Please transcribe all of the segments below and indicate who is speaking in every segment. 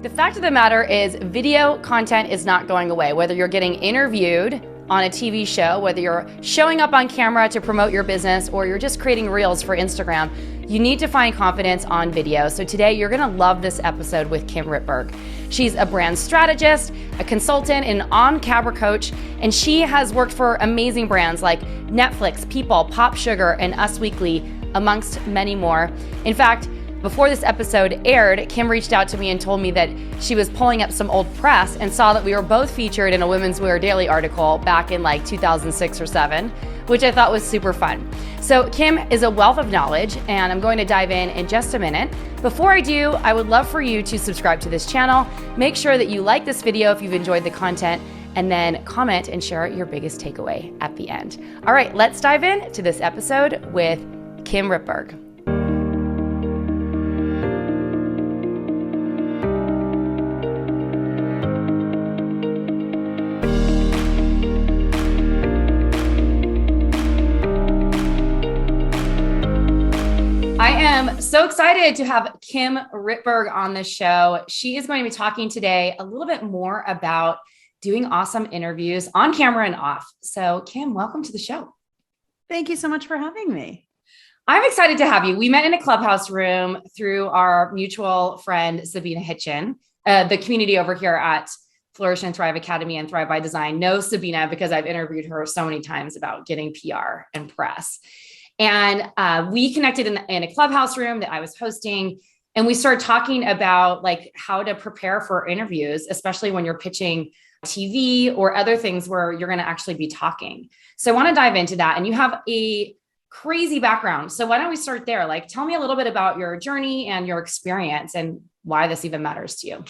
Speaker 1: The fact of the matter is video content is not going away. Whether you're getting interviewed on a TV show, whether you're showing up on camera to promote your business, or you're just creating reels for Instagram, you need to find confidence on video. So today you're gonna love this episode with Kim Rittberg. She's a brand strategist, a consultant, and an on-camera coach, and she has worked for amazing brands like Netflix, People, Pop Sugar, and Us Weekly, amongst many more. In fact, before this episode aired, Kim reached out to me and told me that she was pulling up some old press and saw that we were both featured in a Women's Wear Daily article back in like 2006 or 7, which I thought was super fun. So Kim is a wealth of knowledge, and I'm going to dive in just a minute. Before I do, I would love for you to subscribe to this channel. Make sure that you like this video if you've enjoyed the content, and then comment and share your biggest takeaway at the end. All right, let's dive in to this episode with Kim Rittberg. I am so excited to have Kim Rittberg on the show. She is going to be talking today a little bit more about doing awesome interviews on camera and off. So Kim, welcome to the show.
Speaker 2: Thank you so much for having me.
Speaker 1: I'm excited to have you. We met in a Clubhouse room through our mutual friend, Sabina Hitchin. The community over here at Flourish and Thrive Academy and Thrive by Design knows Sabina because I've interviewed her so many times about getting PR and press. And we connected in a Clubhouse room that I was hosting, and we started talking about like how to prepare for interviews, especially when you're pitching TV or other things where you're going to actually be talking. So I want to dive into that. And you have a crazy background. So why don't we start there? Like, tell me a little bit about your journey and your experience and why this even matters to you.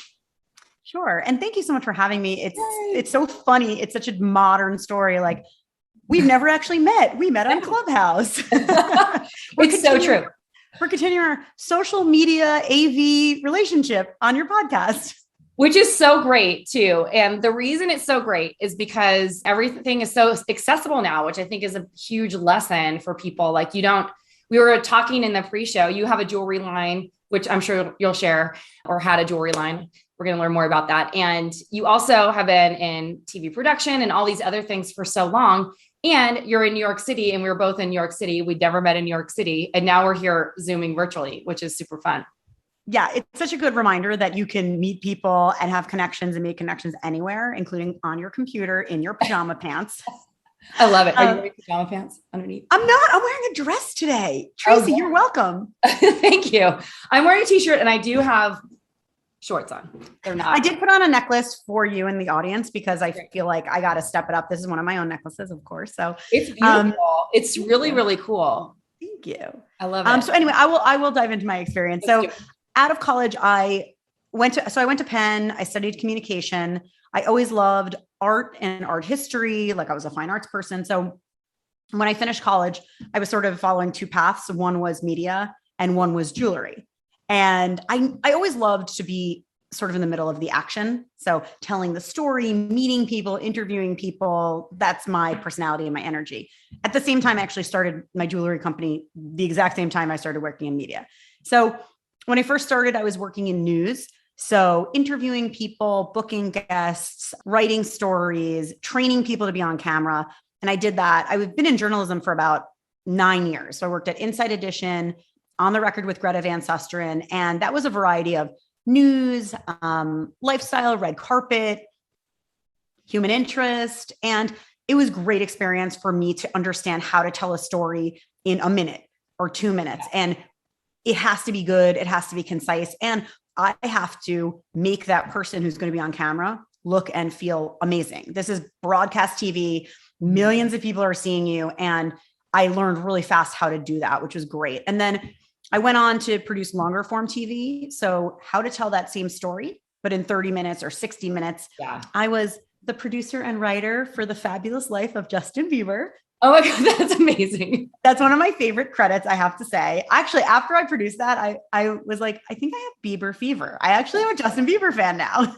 Speaker 2: Sure. And thank you so much for having me. It's so funny. It's such a modern story. Like, we've never actually met. We met on Clubhouse.
Speaker 1: It's so true.
Speaker 2: We're continuing our social media AV relationship on your podcast.
Speaker 1: Which is so great too. And the reason it's so great is because everything is so accessible now, which I think is a huge lesson for people. Like we were talking in the pre-show, you have a jewelry line, which I'm sure you'll share, or had a jewelry line. We're going to learn more about that. And you also have been in TV production and all these other things for so long. And you're in New York City, and we were both in New York City. We'd never met in New York City. And now we're here Zooming virtually, which is super fun.
Speaker 2: Yeah, it's such a good reminder that you can meet people and have connections and make connections anywhere, including on your computer, in your pajama pants.
Speaker 1: I love it. Are you wearing pajama pants underneath?
Speaker 2: I'm not. I'm wearing a dress today. Tracy, you're welcome.
Speaker 1: Thank you. I'm wearing a t-shirt, and I do have shorts on. They're not.
Speaker 2: I did put on a necklace for you in the audience because I feel like I got to step it up. This is one of my own necklaces, of course. So
Speaker 1: it's beautiful. It's really, really cool.
Speaker 2: Thank you.
Speaker 1: I love it.
Speaker 2: So anyway, I will dive into my experience. So out of college, I went to Penn. I studied communication. I always loved art and art history. Like, I was a fine arts person. So when I finished college, I was sort of following two paths. One was media and one was jewelry. And I always loved to be sort of in the middle of the action. So telling the story, meeting people, interviewing people, that's my personality and my energy. At the same time, I actually started my jewelry company the exact same time I started working in media. So when I first started, I was working in news. So interviewing people, booking guests, writing stories, training people to be on camera. And I did that. I've been in journalism for about 9 years. So I worked at Inside Edition, On the Record with Greta Van Susteren. And that was a variety of news, lifestyle, red carpet, human interest. And it was great experience for me to understand how to tell a story in a minute or 2 minutes. And it has to be good. It has to be concise. And I have to make that person who's going to be on camera look and feel amazing. This is broadcast TV. Millions of people are seeing you. And I learned really fast how to do that, which was great. And then I went on to produce longer form TV. So how to tell that same story, but in 30 minutes or 60 minutes.
Speaker 1: Yeah.
Speaker 2: I was the producer and writer for The Fabulous Life of Justin Bieber.
Speaker 1: Oh my God, that's amazing.
Speaker 2: That's one of my favorite credits, I have to say. Actually, after I produced that, I was like, I think I have Bieber fever. I actually am a Justin Bieber fan now.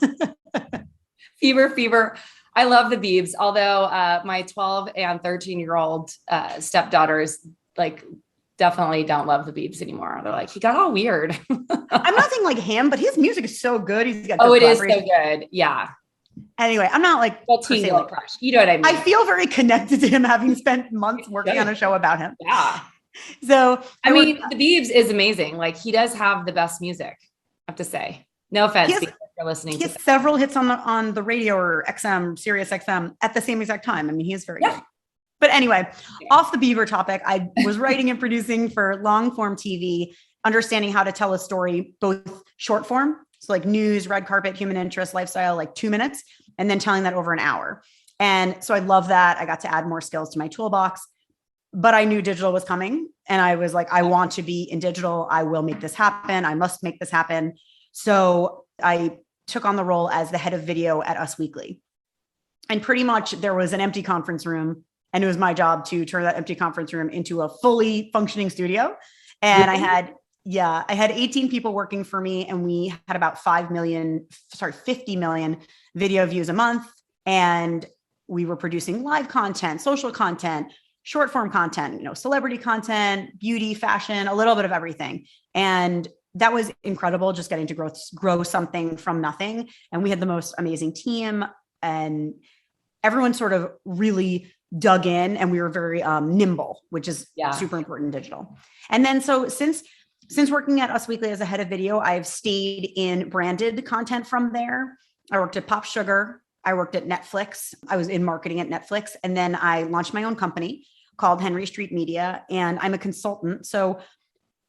Speaker 1: Fever. I love the Biebs, although my 12 and 13-year-old stepdaughters like definitely don't love the Biebs anymore. They're like, he got all weird.
Speaker 2: I'm nothing like him, but his music is so good. He's got
Speaker 1: it is so good. Yeah.
Speaker 2: Anyway, I'm not like,
Speaker 1: teen girl crush. You know what I mean?
Speaker 2: I feel very connected to him, having spent months working on a show about him.
Speaker 1: Yeah.
Speaker 2: So
Speaker 1: I mean, the Biebs is amazing. Like, he does have the best music, I have to say. No offense if you're listening.
Speaker 2: He has several hits on the radio or XM, Sirius XM at the same exact time. I mean, he is very good. But anyway, off the Bieber topic, I was writing and producing for long form TV, understanding how to tell a story, both short form, so like news, red carpet, human interest, lifestyle, like 2 minutes, and then telling that over an hour. And so I love that. I got to add more skills to my toolbox, but I knew digital was coming. And I was like, I want to be in digital. I will make this happen. I must make this happen. So I took on the role as the head of video at Us Weekly. And pretty much there was an empty conference room, and it was my job to turn that empty conference room into a fully functioning studio. And I had 18 people working for me, and we had about 50 million video views a month. And we were producing live content, social content, short form content, celebrity content, beauty, fashion, a little bit of everything. And that was incredible, just getting to grow something from nothing. And we had the most amazing team, and everyone sort of really dug in, and we were very nimble, which is super important in digital. And then, so since working at Us Weekly as a head of video, I've stayed in branded content from there. I worked at Pop Sugar. I worked at Netflix. I was in marketing at Netflix. And then I launched my own company called Henry Street Media, and I'm a consultant. So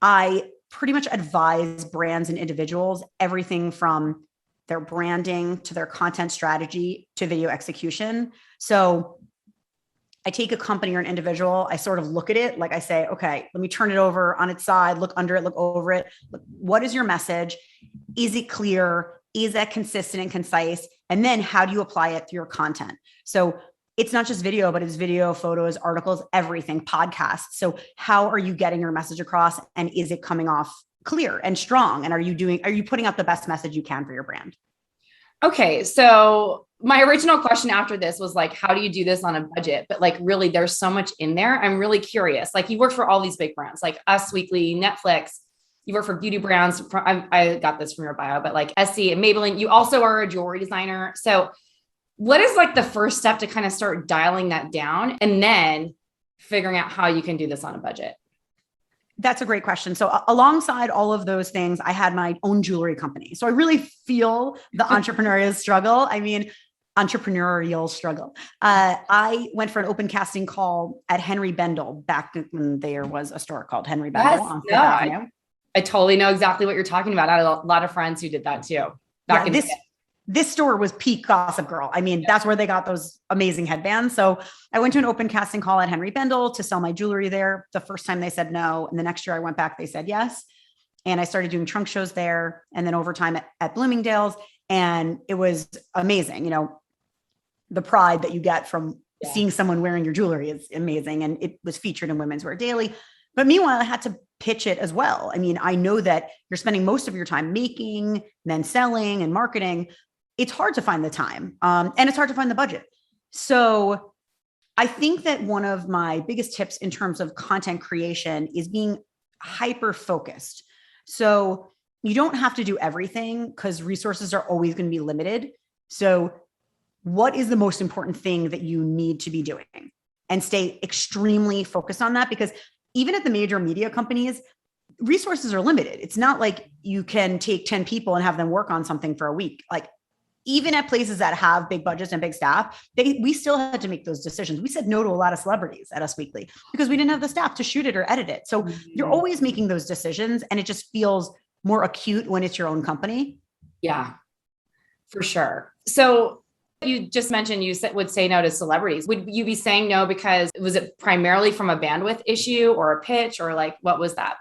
Speaker 2: I pretty much advise brands and individuals, everything from their branding to their content strategy to video execution. So I take a company or an individual, I sort of look at it, like I say, okay, let me turn it over on its side, look under it, look over it. What is your message? Is it clear? Is that consistent and concise? And then how do you apply it to your content? So it's not just video, but it's video, photos, articles, everything, podcasts. So how are you getting your message across, and is it coming off clear and strong? And are you putting out the best message you can for your brand?
Speaker 1: Okay. So my original question after this was like, how do you do this on a budget? But like, really, there's so much in there. I'm really curious. Like, you work for all these big brands, like Us Weekly, Netflix, you work for beauty brands. I got this from your bio, but like Essie and Maybelline, you also are a jewelry designer. So what is like the first step to kind of start dialing that down and then figuring out how you can do this on a budget?
Speaker 2: That's a great question. So alongside all of those things, I had my own jewelry company. So I really feel the entrepreneurial struggle. I went for an open casting call at Henry Bendel back when there was a store called Henry Bendel on Fifth Avenue.
Speaker 1: I totally know exactly what you're talking about. I had a lot of friends who did that too.
Speaker 2: This store was peak Gossip Girl. I mean, that's where they got those amazing headbands. So I went to an open casting call at Henry Bendel to sell my jewelry there. The first time they said no. And the next year I went back, they said yes. And I started doing trunk shows there, and then over time at Bloomingdales. And it was amazing. The pride that you get from seeing someone wearing your jewelry is amazing. And it was featured in Women's Wear Daily. But meanwhile, I had to pitch it as well. I mean, I know that you're spending most of your time making, then selling and marketing. It's hard to find the time, and it's hard to find the budget. So I think that one of my biggest tips in terms of content creation is being hyper focused. So you don't have to do everything, because resources are always going to be limited. So what is the most important thing that you need to be doing, and stay extremely focused on that? Because even at the major media companies, resources are limited. It's not like you can take 10 people and have them work on something for a week. Like, even at places that have big budgets and big staff, we still had to make those decisions. We said no to a lot of celebrities at Us Weekly because we didn't have the staff to shoot it or edit it. So you're always making those decisions, and it just feels more acute when it's your own company.
Speaker 1: Yeah, for sure. So you just mentioned you would say no to celebrities. Would you be saying no because was it primarily from a bandwidth issue or a pitch, or like, what was that?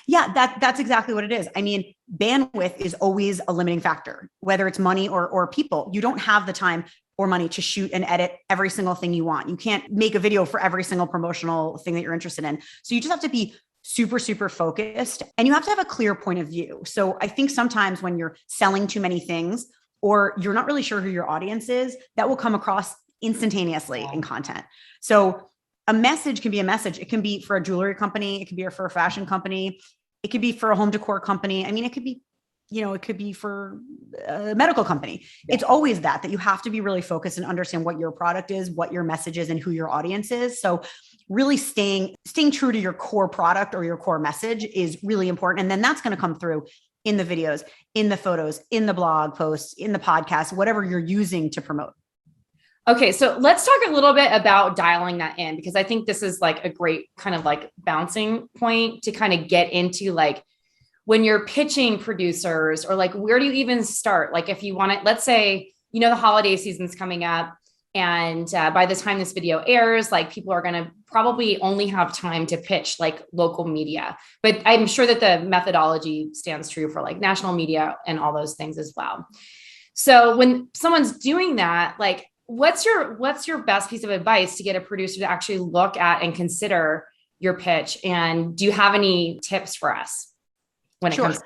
Speaker 2: Yeah, that's exactly what it is. I mean, bandwidth is always a limiting factor, whether it's money or people. You don't have the time or money to shoot and edit every single thing you want. You can't make a video for every single promotional thing that you're interested in. So you just have to be super, super focused, and you have to have a clear point of view. So I think sometimes when you're selling too many things, or you're not really sure who your audience is, that will come across instantaneously in content. So a message can be a message. It can be for a jewelry company. It could be for a fashion company. It could be for a home decor company. I mean, it could be, it could be for a medical company. Yeah. It's always that you have to be really focused and understand what your product is, what your message is, and who your audience is. So really staying true to your core product or your core message is really important. And then that's going to come through in the videos, in the photos, in the blog posts, in the podcast, whatever you're using to promote.
Speaker 1: Okay. So let's talk a little bit about dialing that in, because I think this is like a great kind of like bouncing point to kind of get into like when you're pitching producers, or like, where do you even start? Like if you want to, let's say, the holiday season's coming up, and by the time this video airs, like people are going to probably only have time to pitch like local media, but I'm sure that the methodology stands true for like national media and all those things as well. So when someone's doing that, like, what's your best piece of advice to get a producer to actually look at and consider your pitch? And do you have any tips for us when it comes?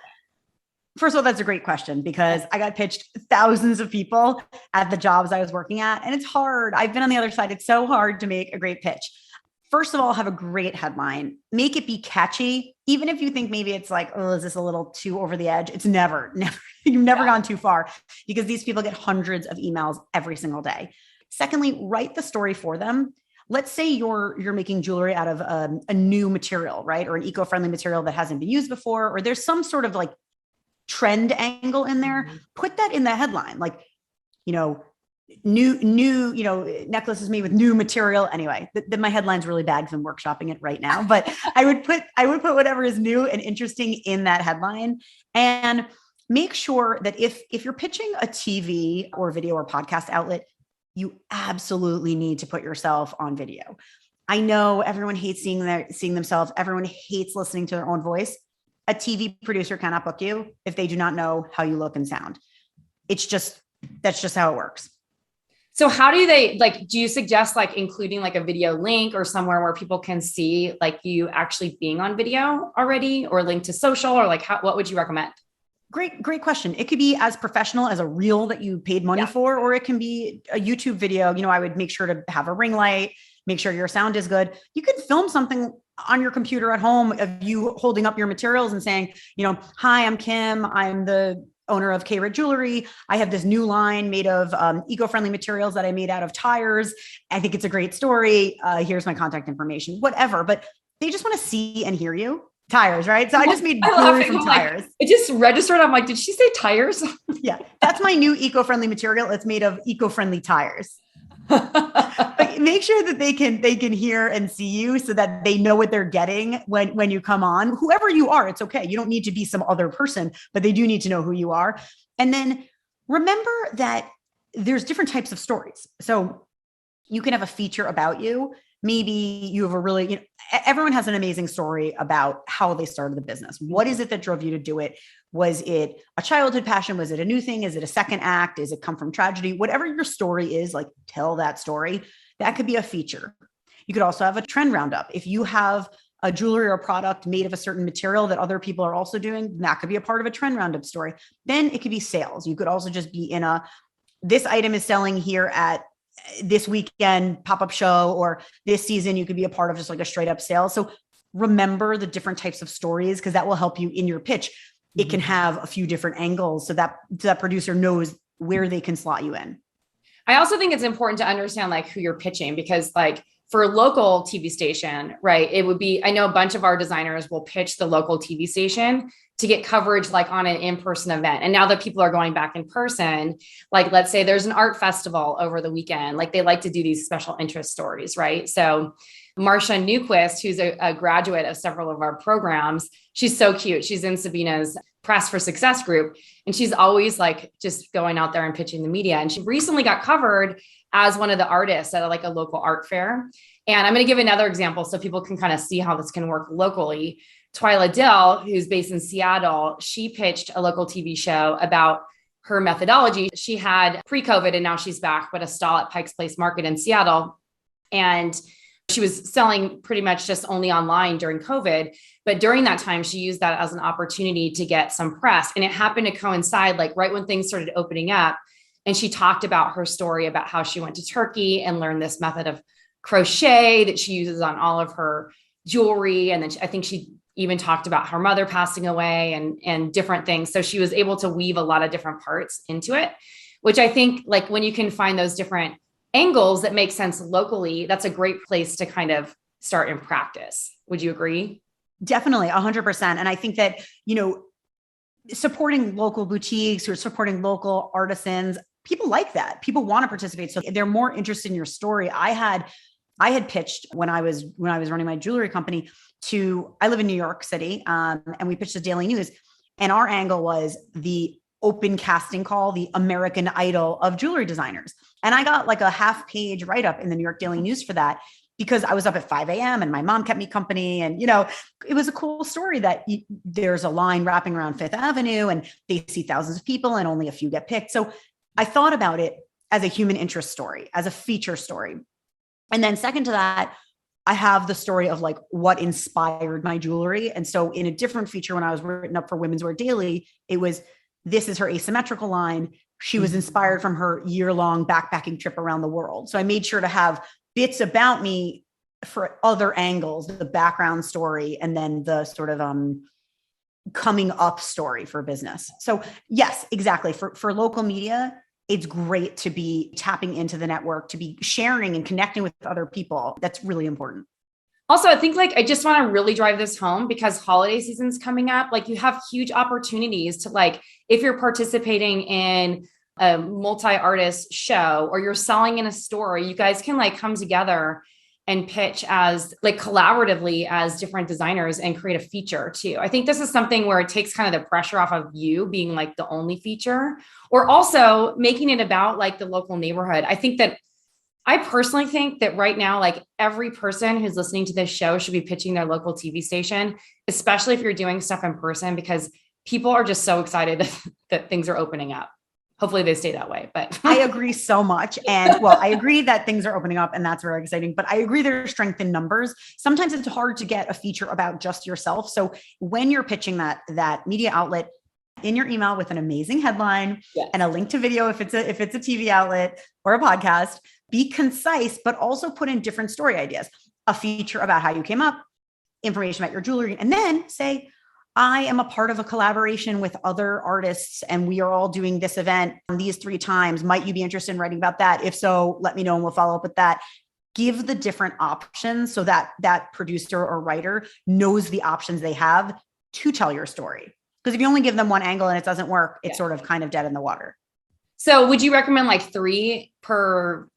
Speaker 2: First of all, that's a great question, because I got pitched thousands of people at the jobs I was working at, and it's hard. I've been on the other side. It's so hard to make a great pitch. First of all, have a great headline, make it be catchy. Even if you think maybe it's like, oh, is this a little too over the edge? It's never, you've never gone too far, because these people get hundreds of emails every single day. Secondly, write the story for them. Let's say you're making jewelry out of a new material, right? Or an eco-friendly material that hasn't been used before, or there's some sort of like trend angle in there. Put that in the headline. Like, new, necklaces made with new material. Anyway, my headline's really bad because I'm workshopping it right now, but I would put whatever is new and interesting in that headline, and make sure that if you're pitching a TV or video or podcast outlet, you absolutely need to put yourself on video. I know everyone hates seeing themselves. Everyone hates listening to their own voice. A TV producer cannot book you if they do not know how you look and sound. That's just how it works.
Speaker 1: So how do they, like, do you suggest like including like a video link or somewhere where people can see like you actually being on video already, or link to social, or like what would you recommend?
Speaker 2: Great question. It could be as professional as a reel that you paid money for, or it can be a YouTube video. I would make sure to have a ring light, make sure your sound is good. You could film something on your computer at home of you holding up your materials and saying, hi, I'm Kim. I'm the owner of K-Rit Jewelry. I have this new line made of eco-friendly materials that I made out of tires. I think it's a great story. Here's my contact information, whatever. But they just want to see and hear you. Tires, right? So I just made jewelry from tires.
Speaker 1: It just registered. I'm like, did she say tires?
Speaker 2: Yeah, that's my new eco-friendly material. It's made of eco-friendly tires. But make sure that they can hear and see you, so that they know what they're getting when you come on. Whoever you are, it's okay. You don't need to be some other person, but they do need to know who you are. And then remember that there's different types of stories. So you can have a feature about you. Maybe you have a really, everyone has an amazing story about how they started the business. What is it that drove you to do it? Was it a childhood passion? Was it a new thing? Is it a second act? Is it come from tragedy? Whatever your story is, like, tell that story. That could be a feature. You could also have a trend roundup. If you have a jewelry or product made of a certain material that other people are also doing, that could be a part of a trend roundup story. Then it could be sales. You could also just be in this item is selling here at this weekend pop-up show, or this season. You could be a part of just like a straight up sale. So remember the different types of stories, because that will help you in your pitch. It can have a few different angles, so that producer knows where they can slot you in.
Speaker 1: I also think it's important to understand like who you're pitching, because like for a local TV station, right, it would be, I know a bunch of our designers will pitch the local TV station to get coverage like on an in-person event. And now that people are going back in person, like let's say there's an art festival over the weekend, like they like to do these special interest stories, right? So Marsha Newquist, who's a graduate of several of our programs, she's so cute. She's in Sabina's Press for Success group, and she's always like just going out there and pitching the media. And she recently got covered as one of the artists at like a local art fair. And I'm going to give another example so people can kind of see how this can work locally. Twyla Dill, who's based in Seattle, she pitched a local TV show about her methodology. She had pre-COVID and now she's back, but a stall at Pike's Place Market in Seattle. And she was selling pretty much just only online during COVID. But during that time, she used that as an opportunity to get some press. And it happened to coincide like right when things started opening up. And she talked about her story about how she went to Turkey and learned this method of crochet that she uses on all of her jewelry. And then I think she even talked about her mother passing away and different things. So she was able to weave a lot of different parts into it, which I think like when you can find those different angles that make sense locally, that's a great place to kind of start in practice. Would you agree?
Speaker 2: Definitely 100%. And I think that, supporting local boutiques or supporting local artisans, people like that. People want to participate. So they're more interested in your story. I had pitched when I was running my jewelry company I live in New York City, and we pitched the Daily News, and our angle was the open casting call, the American Idol of jewelry designers. And I got like a half-page write-up in the New York Daily News for that, because I was up at 5 a.m. and my mom kept me company. And, it was a cool story that there's a line wrapping around Fifth Avenue and they see thousands of people and only a few get picked. So I thought about it as a human interest story, as a feature story. And then second to that, I have the story of like what inspired my jewelry. And so in a different feature, when I was written up for Women's Wear Daily, it was, this is her asymmetrical line. She was inspired from her year-long backpacking trip around the world. So I made sure to have bits about me for other angles, the background story, and then the sort of coming up story for business. So yes, exactly. For local media, it's great to be tapping into the network, to be sharing and connecting with other people. That's really important.
Speaker 1: Also, I think like, I just want to really drive this home because holiday season's coming up. Like you have huge opportunities to like, if you're participating in a multi-artist show or you're selling in a store, you guys can like come together and pitch as like collaboratively as different designers and create a feature too. I think this is something where it takes kind of the pressure off of you being like the only feature, or also making it about like the local neighborhood. I personally think that right now, like every person who's listening to this show should be pitching their local TV station, especially if you're doing stuff in person, because people are just so excited that things are opening up. Hopefully they stay that way, but
Speaker 2: I agree so much. And well, I agree that things are opening up and that's very exciting, but I agree there's strength in numbers. Sometimes it's hard to get a feature about just yourself. So when you're pitching that media outlet, in your email with an amazing headline and a link to video, if it's a TV outlet or a podcast, be concise, but also put in different story ideas, a feature about how you came up, information about your jewelry, and then say, I am a part of a collaboration with other artists and we are all doing this event these 3 times. Might you be interested in writing about that? If so, let me know and we'll follow up with that. Give the different options so that that producer or writer knows the options they have to tell your story. Because if you only give them one angle and it doesn't work, it's sort of kind of dead in the water.
Speaker 1: So would you recommend like 3 per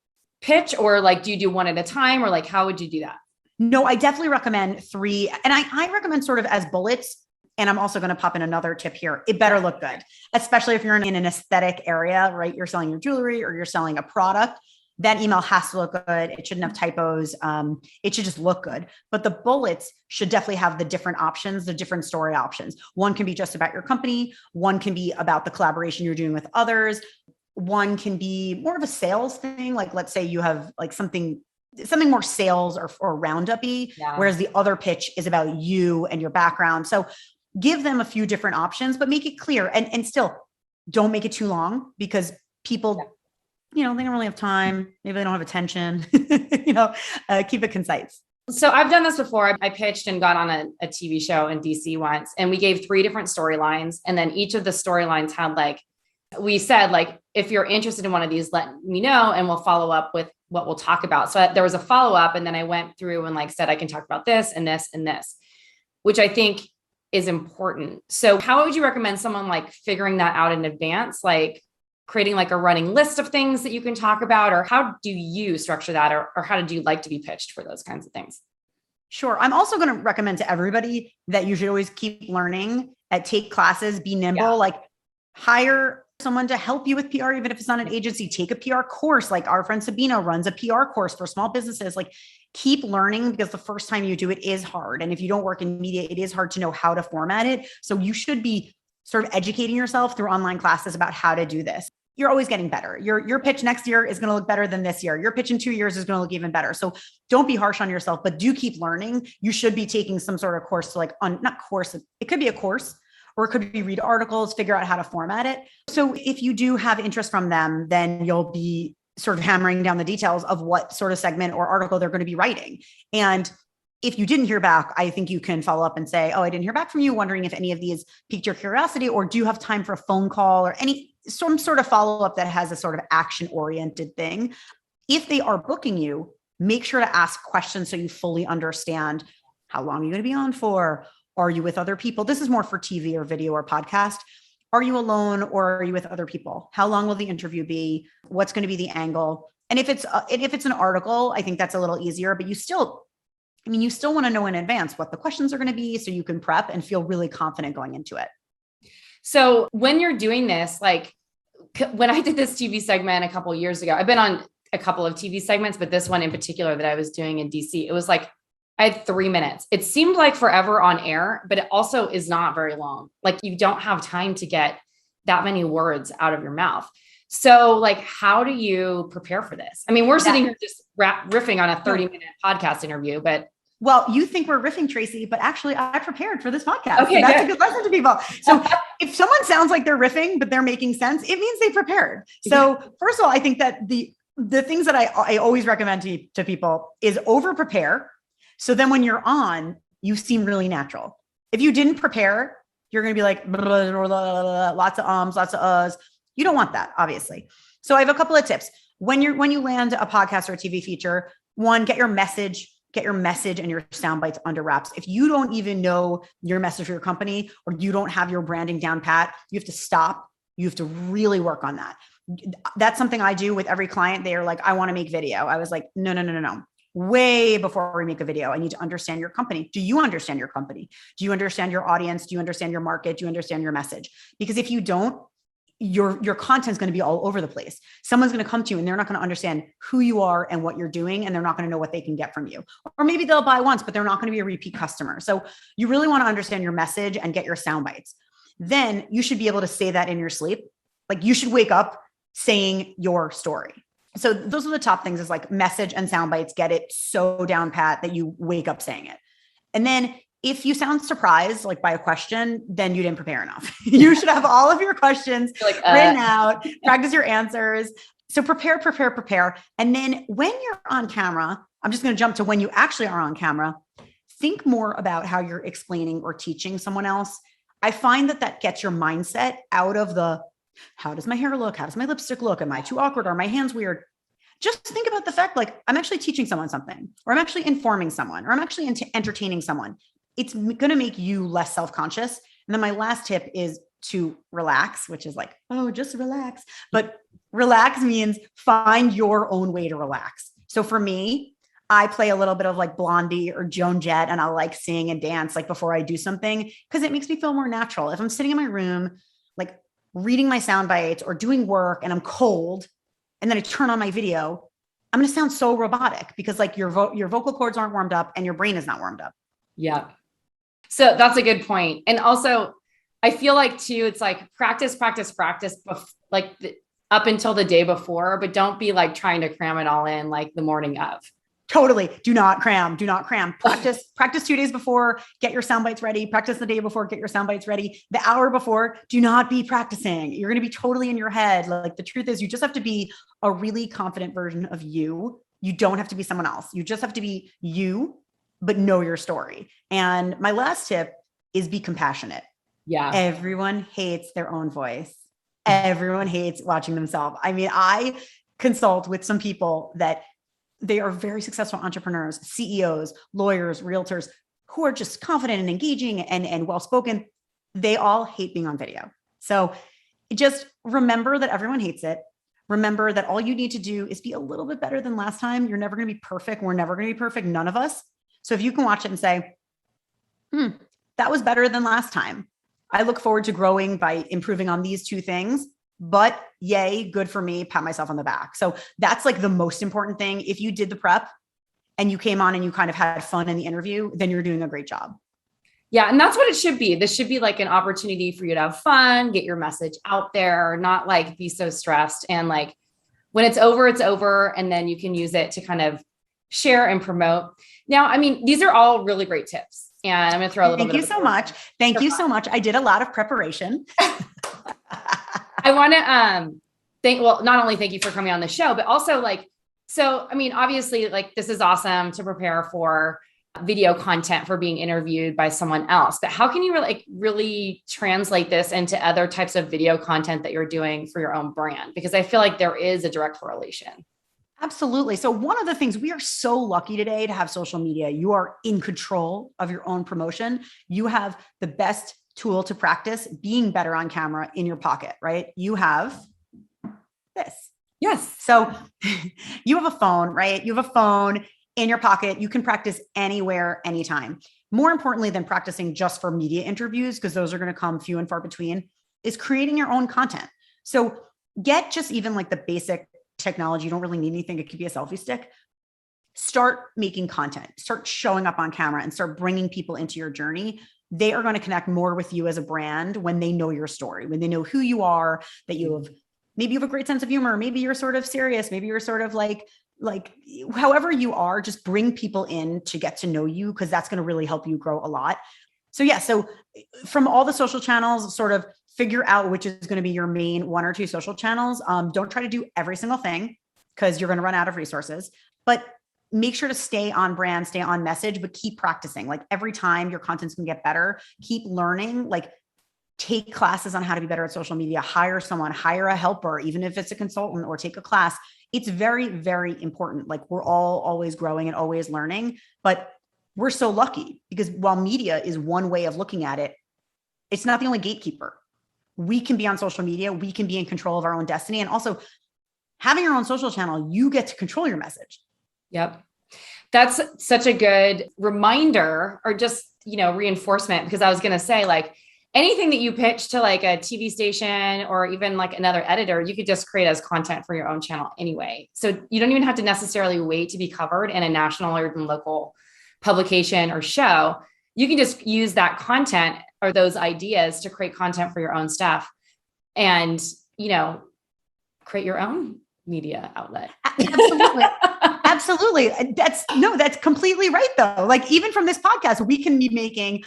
Speaker 1: pitch, or like, do you do one at a time, or like, how would you do that?
Speaker 2: No, I definitely recommend 3. And I recommend sort of as bullets. And I'm also going to pop in another tip here. It better look good, especially if you're in an aesthetic area, right? You're selling your jewelry or you're selling a product. That email has to look good. It shouldn't have typos. It should just look good. But the bullets should definitely have the different options, the different story options. One can be just about your company. One can be about the collaboration you're doing with others. One can be more of a sales thing. Like, let's say you have like something more sales or roundup-y, whereas the other pitch is about you and your background. So give them a few different options, but make it clear and still don't make it too long, because people, they don't really have time. Maybe they don't have attention, keep it concise.
Speaker 1: So I've done this before. I pitched and got on a TV show in DC once, and we gave 3 different storylines. And then each of the storylines had we said, if you're interested in one of these, let me know and we'll follow up with what we'll talk about. So there was a follow-up, and then I went through and said, I can talk about this and this and this, which I think is important. So how would you recommend someone figuring that out in advance, creating a running list of things that you can talk about, or how do you structure that, or how did you like to be pitched for those kinds of things?
Speaker 2: Sure. I'm also going to recommend to everybody that you should always keep learning, take classes, be nimble, hire someone to help you with PR, even if it's not an agency. Take a PR course. Like our friend Sabina runs a PR course for small businesses. Keep learning, because the first time you do it is hard. And if you don't work in media, it is hard to know how to format it. So you should be sort of educating yourself through online classes about how to do this. You're always getting better. Your pitch next year is going to look better than this year. Your pitch in 2 years is going to look even better. So don't be harsh on yourself, but do keep learning. You should be taking some sort of course to not course. It could be a course, or it could be read articles, figure out how to format it. So if you do have interest from them, then you'll be sort of hammering down the details of what sort of segment or article they're going to be writing. And if you didn't hear back, I think you can follow up and say, oh, I didn't hear back from you, wondering if any of these piqued your curiosity, or do you have time for a phone call, or some sort of follow-up that has a sort of action-oriented thing. If they are booking you, make sure to ask questions so you fully understand how long are you going to be on for? Are you with other people? This is more for TV or video or podcast. Are you alone or are you with other people? How long will the interview be? What's going to be the angle? And if it's an article, I think that's a little easier, but you still want to know in advance what the questions are going to be so you can prep and feel really confident going into it.
Speaker 1: So when you're doing this, like when I did this TV segment a couple of years ago, I've been on a couple of TV segments, but this one in particular that I was doing in DC, it was like, I had 3 minutes. It seemed like forever on air, but it also is not very long. Like you don't have time to get that many words out of your mouth. So like, how do you prepare for this? I mean, we're sitting here just riffing on a 30-minute podcast interview, but.
Speaker 2: Well, you think we're riffing, Tracy, but actually I prepared for this podcast.
Speaker 1: Okay,
Speaker 2: so that's a good lesson to people. So if someone sounds like they're riffing, but they're making sense, it means they prepared. So first of all, I think that the things that I always recommend to people is over prepare. So then when you're on, you seem really natural. If you didn't prepare, you're going to be like, blah, blah, blah, blah, blah, lots of ums, lots of uhs. You don't want that, obviously. So I have a couple of tips. When you land a podcast or a TV feature, one, get your message and your sound bites under wraps. If you don't even know your message for your company, or you don't have your branding down pat, you have to stop. You have to really work on that. That's something I do with every client. They are like, I want to make video. I was like, no. Way before we make a video, I need to understand your company. Do you understand your company? Do you understand your audience? Do you understand your market? Do you understand your message? Because if you don't, your content is going to be all over the place. Someone's going to come to you and they're not going to understand who you are and what you're doing, and they're not going to know what they can get from you. Or maybe they'll buy once, but they're not going to be a repeat customer. So you really want to understand your message and get your sound bites. Then you should be able to say that in your sleep. Like you should wake up saying your story. So those are the top things, is like message and sound bites. Get it so down pat that you wake up saying it. And then if you sound surprised, like by a question, then you didn't prepare enough. You should have all of your questions written out, practice your answers. So prepare. And then when you're on camera, I'm just going to jump to when you actually are on camera. Think more about how you're explaining or teaching someone else. I find that gets your mindset out of the, how does my hair look? How does my lipstick look? Am I too awkward? Are my hands weird? Just think about the fact, like, I'm actually teaching someone something, or I'm actually informing someone, or I'm actually entertaining someone. It's going to make you less self-conscious. And then my last tip is to relax, which is like, oh, just relax. But relax means find your own way to relax. So for me, I play a little bit of like Blondie or Joan Jett, and I'll like sing and dance like before I do something, because it makes me feel more natural. If I'm sitting in my room, like reading my sound bites or doing work, and I'm cold, and then I turn on my video, I'm going to sound so robotic, because like your vocal cords aren't warmed up and your brain is not warmed up.
Speaker 1: Yeah. So that's a good point. And also I feel like too, it's like practice, up until the day before, but don't be like trying to cram it all in like the morning of.
Speaker 2: Totally. Do not cram. Practice 2 days before, get your sound bites ready. Practice the day before, get your sound bites ready. The hour before, do not be practicing. You're going to be totally in your head. Like the truth is, you just have to be a really confident version of you. You don't have to be someone else. You just have to be you, but know your story. And my last tip is be compassionate.
Speaker 1: Yeah.
Speaker 2: Everyone hates their own voice. Everyone hates watching themselves. I mean, I consult with some people that they are very successful entrepreneurs, CEOs, lawyers, realtors, who are just confident and engaging and well-spoken. They all hate being on video. So just remember that everyone hates it. Remember that all you need to do is be a little bit better than last time. You're never going to be perfect. We're never going to be perfect. None of us. So if you can watch it and say, that was better than last time. I look forward to growing by improving on these 2 things. But yay, good for me, pat myself on the back. So that's like the most important thing. If you did the prep and you came on and you kind of had fun in the interview, then you're doing a great job.
Speaker 1: Yeah. And that's what it should be. This should be like an opportunity for you to have fun, get your message out there, not like be so stressed. And like when it's over, it's over. And then you can use it to kind of share and promote. Now, I mean, these are all really great tips. And I'm going to throw a little bit.
Speaker 2: Thank you so much. Thank you so much. I did a lot of preparation.
Speaker 1: I want to, not only thank you for coming on the show, but also so, I mean, obviously this is awesome to prepare for video content for being interviewed by someone else, but how can you really translate this into other types of video content that you're doing for your own brand? Because I feel like there is a direct correlation.
Speaker 2: Absolutely. So one of the things, we are so lucky today to have social media. You are in control of your own promotion. You have the best tool to practice being better on camera in your pocket, right? You have this.
Speaker 1: Yes.
Speaker 2: So you have a phone, right? You have a phone in your pocket. You can practice anywhere, anytime. More importantly than practicing just for media interviews, because those are going to come few and far between, is creating your own content. So get just even the basic technology. You don't really need anything. It could be a selfie stick. Start making content, start showing up on camera, and start bringing people into your journey. They are going to connect more with you as a brand when they know your story, when they know who you are, that maybe you have a great sense of humor. Maybe you're sort of serious. Maybe you're sort of like however you are, just bring people in to get to know you, because that's going to really help you grow a lot. So yeah, so from all the social channels, sort of figure out which is going to be your main 1 or 2 social channels. Don't try to do every single thing, because you're going to run out of resources, but make sure to stay on brand, stay on message, but keep practicing. Every time your content's going to get better, keep learning, take classes on how to be better at social media, hire someone, hire a helper, even if it's a consultant, or take a class. It's very, very important. We're all always growing and always learning, but we're so lucky because while media is one way of looking at it, it's not the only gatekeeper. We can be on social media. We can be in control of our own destiny. And also having your own social channel, you get to control your message.
Speaker 1: Yep. That's such a good reminder, or just, reinforcement, because I was going to say anything that you pitch to a TV station or even another editor, you could just create as content for your own channel anyway. So you don't even have to necessarily wait to be covered in a national or even local publication or show. You can just use that content or those ideas to create content for your own stuff and, create your own media outlet.
Speaker 2: Absolutely. Absolutely. That's completely right though. Even from this podcast, we can be making,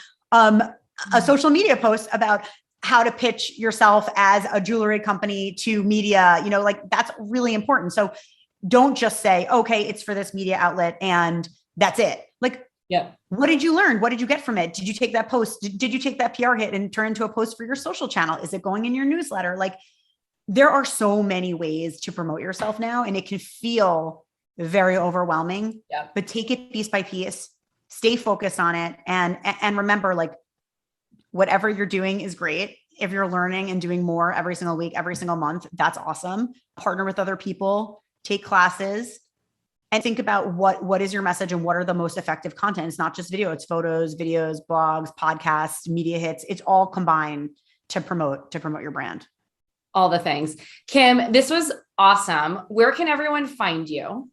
Speaker 2: a social media post about how to pitch yourself as a jewelry company to media, that's really important. So don't just say, okay, it's for this media outlet and that's it.
Speaker 1: Yeah.
Speaker 2: What did you learn? What did you get from it? Did you take that post? Did you take that PR hit and turn into a post for your social channel? Is it going in your newsletter? There are so many ways to promote yourself now, and it can feel very overwhelming, but take it piece by piece, stay focused on it. And remember, whatever you're doing is great. If you're learning and doing more every single week, every single month, that's awesome. Partner with other people, take classes, and think about what is your message and what are the most effective content. It's not just video, it's photos, videos, blogs, podcasts, media hits. It's all combined to promote your brand.
Speaker 1: All the things. Kim, this was awesome. Where can everyone find you?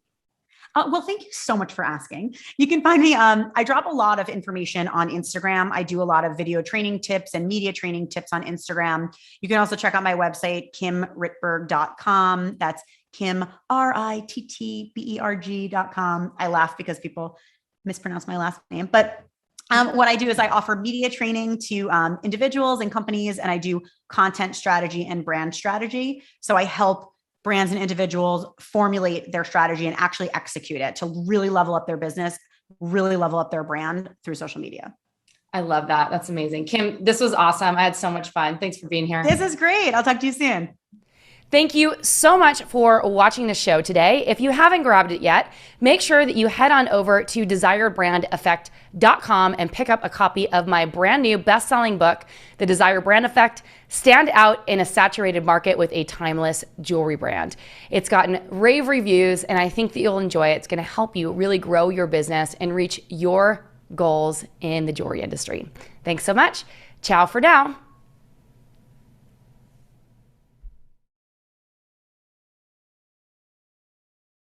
Speaker 2: Well, thank you so much for asking. You can find me. I drop a lot of information on Instagram. I do a lot of video training tips and media training tips on Instagram. You can also check out my website, kimrittberg.com. That's Kim, RITTBERG.com. I laugh because people mispronounce my last name. But what I do is I offer media training to individuals and companies, and I do content strategy and brand strategy. So I help brands and individuals formulate their strategy and actually execute it to really level up their business, really level up their brand through social media.
Speaker 1: I love that. That's amazing. Kim, this was awesome. I had so much fun. Thanks for being here.
Speaker 2: This is great. I'll talk to you soon.
Speaker 1: Thank you so much for watching the show today. If you haven't grabbed it yet, make sure that you head on over to desiredbrandeffect.com and pick up a copy of my brand new best-selling book, The Desired Brand Effect: Stand Out in a Saturated Market with a Timeless Jewelry Brand. It's gotten rave reviews, and I think that you'll enjoy it. It's going to help you really grow your business and reach your goals in the jewelry industry. Thanks so much. Ciao for now.